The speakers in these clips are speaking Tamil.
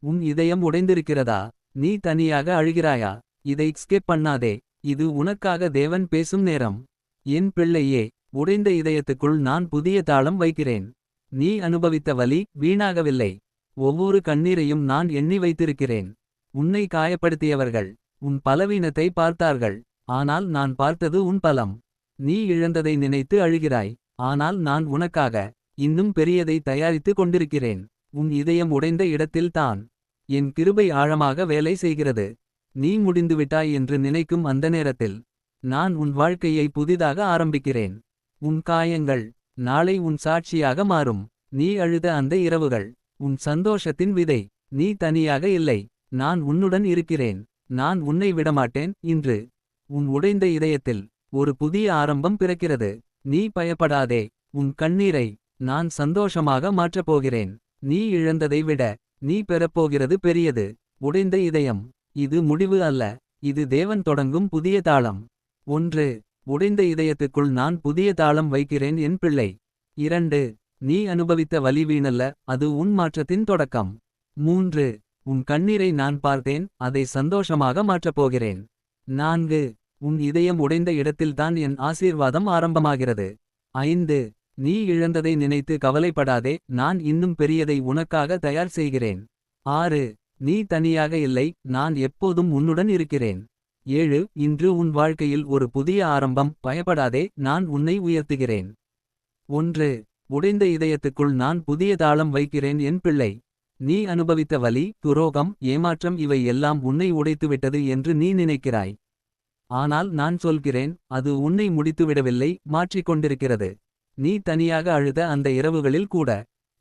உன் இதயம் உடைந்திருக்கிறதா? நீ தனியாக அழுகிறாயா? இதை ஸ்கிப் பண்ணாதே. இது உனக்காக தேவன் பேசும் நேரம். என் பிள்ளையே, உடைந்த இதயத்துக்குள் நான் புதிய தாளம் வைக்கிறேன். நீ அனுபவித்த வலி வீணாகவில்லை. ஒவ்வொரு கண்ணீரையும் நான் எண்ணி வைத்திருக்கிறேன். உன்னை காயப்படுத்தியவர்கள் உன் பலவீனத்தை பார்த்தார்கள். ஆனால் நான் பார்த்தது உன் பலம். நீ இழந்ததை நினைத்து அழுகிறாய். ஆனால் நான் உனக்காக இன்னும் பெரியதை தயாரித்து கொண்டிருக்கிறேன். உன் இதயம் உடைந்த இடத்தில் தான் என் கிருபை ஆழமாக வேலை செய்கிறது. நீ முடிந்துவிட்டாய் என்று நினைக்கும் அந்த நேரத்தில் நான் உன் வாழ்க்கையை புதிதாக ஆரம்பிக்கிறேன். உன் காயங்கள் நாளை உன் சாட்சியாக மாறும். நீ அழுத அந்த இரவுகள் உன் சந்தோஷத்தின் விதை. நீ தனியாக இல்லை. நான் உன்னுடன் இருக்கிறேன். நான் உன்னை விடமாட்டேன். இன்று உன் உடைந்த இதயத்தில் ஒரு புதிய ஆரம்பம் பிறக்கிறது. நீ பயப்படாதே. உன் கண்ணீரை நான் சந்தோஷமாக மாற்றப் போகிறேன். நீ இழந்ததை விட நீ பெறப்போகிறது பெரியது. உடைந்த இதயம் இது முடிவு அல்ல. இது தேவன் தொடங்கும் புதிய தாளம். 1. உடைந்த இதயத்துக்குள் நான் புதிய தாளம் வைக்கிறேன் என் பிள்ளை. 2. நீ அனுபவித்த வலி வீணல்ல, அது உன் மாற்றத்தின் தொடக்கம். 3. உன் கண்ணீரை நான் பார்த்தேன், அதை சந்தோஷமாக மாற்றப் போகிறேன். 4. உன் இதயம் உடைந்த இடத்தில்தான் என் ஆசீர்வாதம் ஆரம்பமாகிறது. 5. நீ இழந்ததை நினைத்து கவலைப்படாதே, நான் இன்னும் பெரியதை உனக்காக தயார் செய்கிறேன். 6. நீ தனியாக இல்லை, நான் எப்போதும் உன்னுடன் இருக்கிறேன். 7. இன்று உன் வாழ்க்கையில் ஒரு புதிய ஆரம்பம், பயப்படாதே, நான் உன்னை உயர்த்துகிறேன். 1. உடைந்த இதயத்துக்குள் நான் புதிய தாளம் வைக்கிறேன் என் பிள்ளை. நீ அனுபவித்த வலி, துரோகம், ஏமாற்றம் இவை எல்லாம் உன்னை உடைத்துவிட்டது என்று நீ நினைக்கிறாய். ஆனால் நான் சொல்கிறேன், அது உன்னை முடித்துவிடவில்லை, மாற்றிக்கொண்டிருக்கிறது. நீ தனியாக அழுத அந்த இரவுகளில் கூட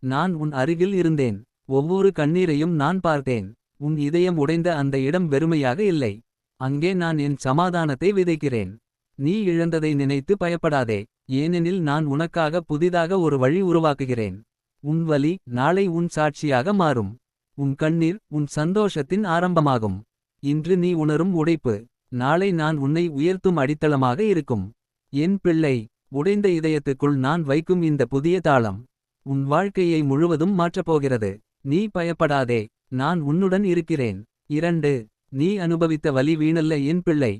நான் உன் அருகில் இருந்தேன். ஒவ்வொரு கண்ணீரையும் நான் பார்த்தேன். உன் இதயம் உடைந்த அந்த இடம் வெறுமையாக இல்லை. அங்கே நான் என் சமாதானத்தை விதைக்கிறேன். நீ இழந்ததை நினைத்து பயப்படாதே, ஏனெனில் நான் உனக்காக புதிதாக ஒரு வழி உருவாக்குகிறேன். உன் வலி நாளை உன் சாட்சியாக மாறும். உன் கண்ணீர் உன் சந்தோஷத்தின் ஆரம்பமாகும். இன்று நீ உணரும் உடைப்பு நாளை நான் உன்னை உயர்த்தும் அடித்தளமாக இருக்கும். என் பிள்ளை, உடைந்த இதயத்துக்குள் நான் வைக்கும் இந்த புதிய தாளம் உன் வாழ்க்கையை முழுவதும் மாற்றப்போகிறது. நீ பயப்படாதே, நான் உன்னுடன் இருக்கிறேன். 2. நீ அனுபவித்த வலி வீணல்ல என் பிள்ளை.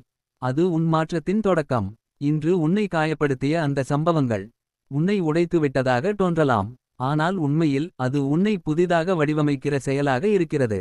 அது உன் மாற்றத்தின் தொடக்கம். இன்று உன்னை காயப்படுத்திய அந்த சம்பவங்கள் உன்னை உடைத்துவிட்டதாக தோன்றலாம். ஆனால் உண்மையில் அது உன்னை புதிதாக வடிவமைக்கிற செயலாக இருக்கிறது.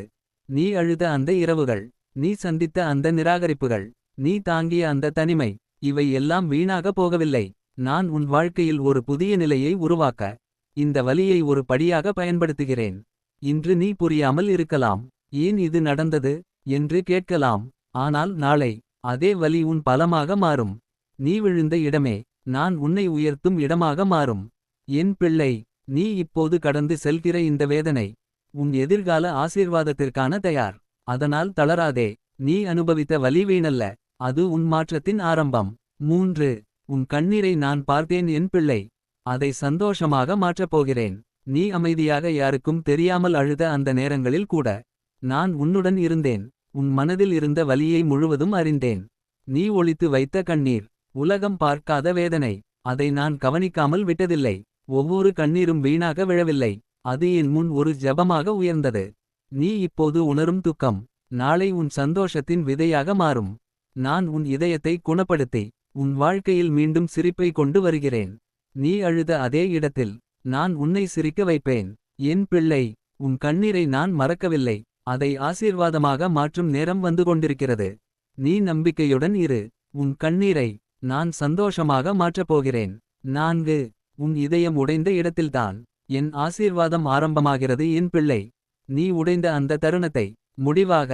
நீ அழுத அந்த இரவுகள், நீ சந்தித்த அந்த நிராகரிப்புகள், நீ தாங்கிய அந்த தனிமை, இவை எல்லாம் வீணாக போகவில்லை. நான் உன் வாழ்க்கையில் ஒரு புதிய நிலையை உருவாக்க இந்த வலியை ஒரு படியாக பயன்படுத்துகிறேன். இன்று நீ புரியாமல் இருக்கலாம். ஏன் இது நடந்தது என்று கேட்கலாம். ஆனால் நாளை அதே வலி உன் பலமாக மாறும். நீ விழுந்த இடமே நான் உன்னை உயர்த்தும் இடமாக மாறும். என் பிள்ளை, நீ இப்போது கடந்து செல்கிற இந்த வேதனை உன் எதிர்கால ஆசீர்வாதத்திற்கான தயார். அதனால் தளராதே. நீ அனுபவித்த வலி வீணல்ல, அது உன் மாற்றத்தின் ஆரம்பம். 3. உன் கண்ணீரை நான் பார்த்தேன் என் பிள்ளை. அதை சந்தோஷமாக மாற்றப் போகிறேன். நீ அமைதியாக யாருக்கும் தெரியாமல் அழுத அந்த நேரங்களில் கூட நான் உன்னுடன் இருந்தேன். உன் மனதில் இருந்த வலியை முழுவதும் அறிந்தேன். நீ ஒளித்து வைத்த கண்ணீர், உலகம் பார்க்காத வேதனை, அதை நான் கவனிக்காமல் விட்டதில்லை. ஒவ்வொரு கண்ணீரும் வீணாக விழவில்லை. அது என் முன் ஒரு ஜெபமாக உயர்ந்தது. நீ இப்போது உணரும் துக்கம் நாளை உன் சந்தோஷத்தின் விதையாக மாறும். நான் உன் இதயத்தை குணப்படுத்தி உன் வாழ்க்கையில் மீண்டும் சிரிப்பை கொண்டு வருகிறேன். நீ அழுத அதே இடத்தில் நான் உன்னை சிரிக்க வைப்பேன். என் பிள்ளை, உன் கண்ணீரை நான் மறக்கவில்லை. அதை ஆசீர்வாதமாக மாற்றும் நேரம் வந்து கொண்டிருக்கிறது. நீ நம்பிக்கையுடன் இரு. உன் கண்ணீரை நான் சந்தோஷமாக மாற்றப் போகிறேன். 4. உன் இதயம் உடைந்த இடத்தில்தான் என் ஆசீர்வாதம் ஆரம்பமாகிறது என் பிள்ளை. நீ உடைந்த அந்த தருணத்தை முடிவாக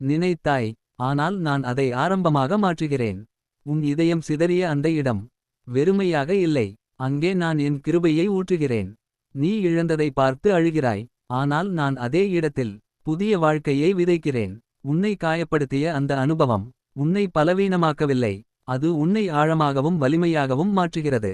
நினைத்தாய். ஆனால் நான் அதை ஆரம்பமாக மாற்றுகிறேன். உன் இதயம் சிதறிய அந்த இடம் வெறுமையாக இல்லை. அங்கே நான் என் கிருபையை ஊற்றுகிறேன். நீ இழந்ததை பார்த்து அழுகிறாய். ஆனால் நான் அதே இடத்தில் புதிய வாழ்க்கையை விதைக்கிறேன். உன்னை காயப்படுத்திய அந்த அனுபவம் உன்னை பலவீனமாக்கவில்லை. அது உன்னை ஆழமாகவும் வலிமையாகவும் மாற்றுகிறது.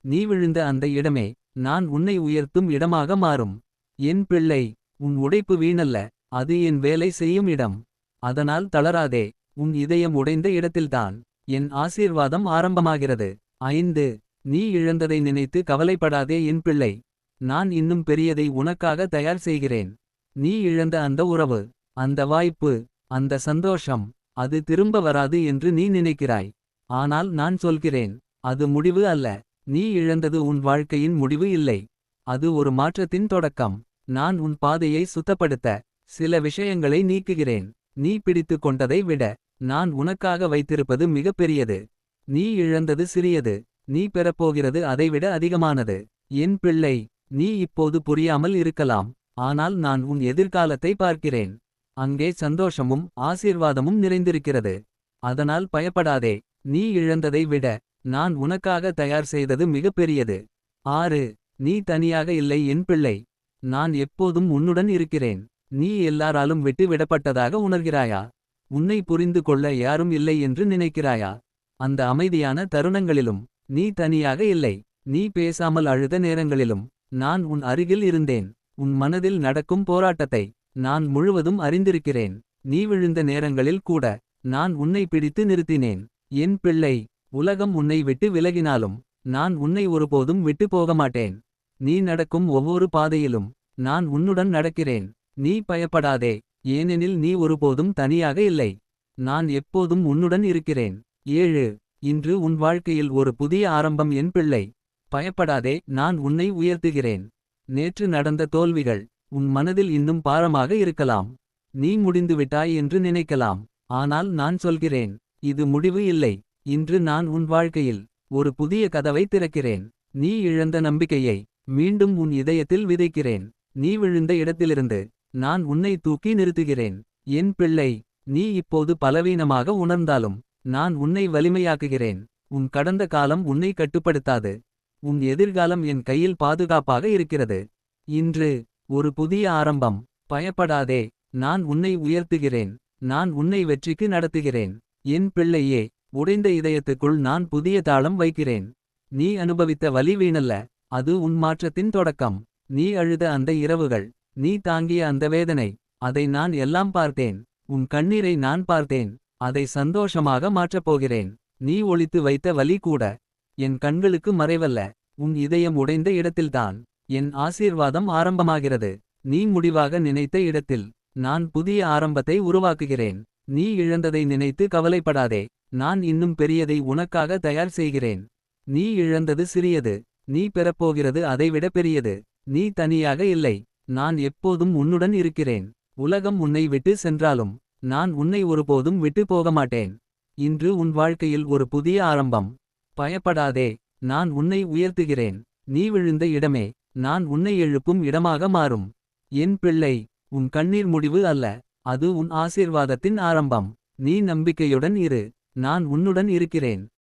நீ விழுந்த அந்த இடமே நான் உன்னை உயர்த்தும் இடமாக மாறும். என் பிள்ளை, உன் உடைப்பு வீணல்ல, அது என் வேலை செய்யும் இடம். அதனால் தளராதே. உன் இதயம் உடைந்த இடத்தில்தான் என் ஆசீர்வாதம் ஆரம்பமாகிறது. 5. நீ இழந்ததை நினைத்து கவலைப்படாதே என் பிள்ளை. நான் இன்னும் பெரியதை உனக்காக தயார் செய்கிறேன். நீ இழந்த அந்த உறவு, அந்த வாய்ப்பு, அந்த சந்தோஷம், அது திரும்ப வராது என்று நீ நினைக்கிறாய். ஆனால் நான் சொல்கிறேன், அது முடிவு அல்ல. நீ இழந்தது உன் வாழ்க்கையின் முடிவு இல்லை. அது ஒரு மாற்றத்தின் தொடக்கம். நான் உன் பாதையை சுத்தப்படுத்த சில விஷயங்களை நீக்குகிறேன். நீ பிடித்துக் கொண்டதை விட நான் உனக்காக வைத்திருப்பது மிகப் பெரியது. நீ இழந்தது சிறியது. நீ பெறப்போகிறது அதைவிட அதிகமானது. என் பிள்ளை, நீ இப்போது புரியாமல் இருக்கலாம். ஆனால் நான் உன் எதிர்காலத்தை பார்க்கிறேன். அங்கே சந்தோஷமும் ஆசீர்வாதமும் நிறைந்திருக்கிறது. அதனால் பயப்படாதே. நீ இழந்ததை விட நான் உனக்காக தயார் செய்தது மிகப் பெரியது. 6. நீ தனியாக இல்லை என் பிள்ளை. நான் எப்போதும் உன்னுடன் இருக்கிறேன். நீ எல்லாராலும் விட்டு விடப்பட்டதாக உணர்கிறாயா? உன்னை புரிந்து கொள்ள யாரும் இல்லை என்று நினைக்கிறாயா? அந்த அமைதியான தருணங்களிலும் நீ தனியாக இல்லை. நீ பேசாமல் அழுத நேரங்களிலும் நான் உன் அருகில் இருந்தேன். உன் மனதில் நடக்கும் போராட்டத்தை நான் முழுவதும் அறிந்திருக்கிறேன். நீ விழுந்த நேரங்களில் கூட நான் உன்னை பிடித்து நிறுத்தினேன். என் பிள்ளை, உலகம் உன்னை விட்டு விலகினாலும் நான் உன்னை ஒருபோதும் விட்டு போகமாட்டேன். நீ நடக்கும் ஒவ்வொரு பாதையிலும் நான் உன்னுடன் நடக்கிறேன். நீ பயப்படாதே, ஏனெனில் நீ ஒருபோதும் தனியாக இல்லை. நான் எப்போதும் உன்னுடன் இருக்கிறேன். 7. இன்று உன் வாழ்க்கையில் ஒரு புதிய ஆரம்பம் என் பிள்ளை. பயப்படாதே, நான் உன்னை உயர்த்துகிறேன். நேற்று நடந்த தோல்விகள் உன் மனதில் இன்னும் பாரமாக இருக்கலாம். நீ முடிந்துவிட்டாய் என்று நினைக்கலாம். ஆனால் நான் சொல்கிறேன், இது முடிவு இல்லை. இன்று நான் உன் வாழ்க்கையில் ஒரு புதிய கதவை திறக்கிறேன். நீ இழந்த நம்பிக்கையை மீண்டும் உன் இதயத்தில் விதைக்கிறேன். நீ விழுந்த இடத்திலிருந்து நான் உன்னை தூக்கி நிறுத்துகிறேன். என் பிள்ளை, நீ இப்போது பலவீனமாக உணர்ந்தாலும் நான் உன்னை வலிமையாக்குகிறேன். உன் கடந்த காலம் உன்னை கட்டுப்படுத்தாது. உன் எதிர்காலம் என் கையில் பாதுகாப்பாக இருக்கிறது. இன்று ஒரு புதிய ஆரம்பம். பயப்படாதே, நான் உன்னை உயர்த்துகிறேன். நான் உன்னை வெற்றிக்கு நடத்துகிறேன். என் பிள்ளையே, உடைந்த இதயத்துக்குள் நான் புதிய தாளம் வைக்கிறேன். நீ அனுபவித்த வலி வீணல்ல, அது உன் மாற்றத்தின் தொடக்கம். நீ அழுத அந்த இரவுகள், நீ தாங்கிய அந்த வேதனை, அதை நான் எல்லாம் பார்த்தேன். உன் கண்ணீரை நான் பார்த்தேன். அதை சந்தோஷமாக மாற்றப் போகிறேன். நீ ஒளித்து வைத்த வலி கூட என் கண்களுக்கு மறைவல்ல. உன் இதயம் உடைந்த இடத்தில்தான் என் ஆசீர்வாதம் ஆரம்பமாகிறது. நீ முடிவாக நினைத்த இடத்தில் நான் புதிய ஆரம்பத்தை உருவாக்குகிறேன். நீ இழந்ததை நினைத்து கவலைப்படாதே. நான் இன்னும் பெரியதை உனக்காக தயார் செய்கிறேன். நீ இழந்தது சிறியது. நீ பெறப்போகிறது அதைவிட பெரியது. நீ தனியாக இல்லை. நான் எப்போதும் உன்னுடன் இருக்கிறேன். உலகம் உன்னை விட்டு சென்றாலும் நான் உன்னை ஒருபோதும் விட்டு போகமாட்டேன். இன்று உன் வாழ்க்கையில் ஒரு புதிய ஆரம்பம். பயப்படாதே, நான் உன்னை உயர்த்துகிறேன். நீ விழுந்த இடமே நான் உன்னை எழுப்பும் இடமாக மாறும். என் பிள்ளை, உன் கண்ணீர் முடிவு அல்ல, அது உன் ஆசீர்வாதத்தின் ஆரம்பம். நீ நம்பிக்கையுடன் இரு. நான் உன்னுடன் இருக்கிறேன்.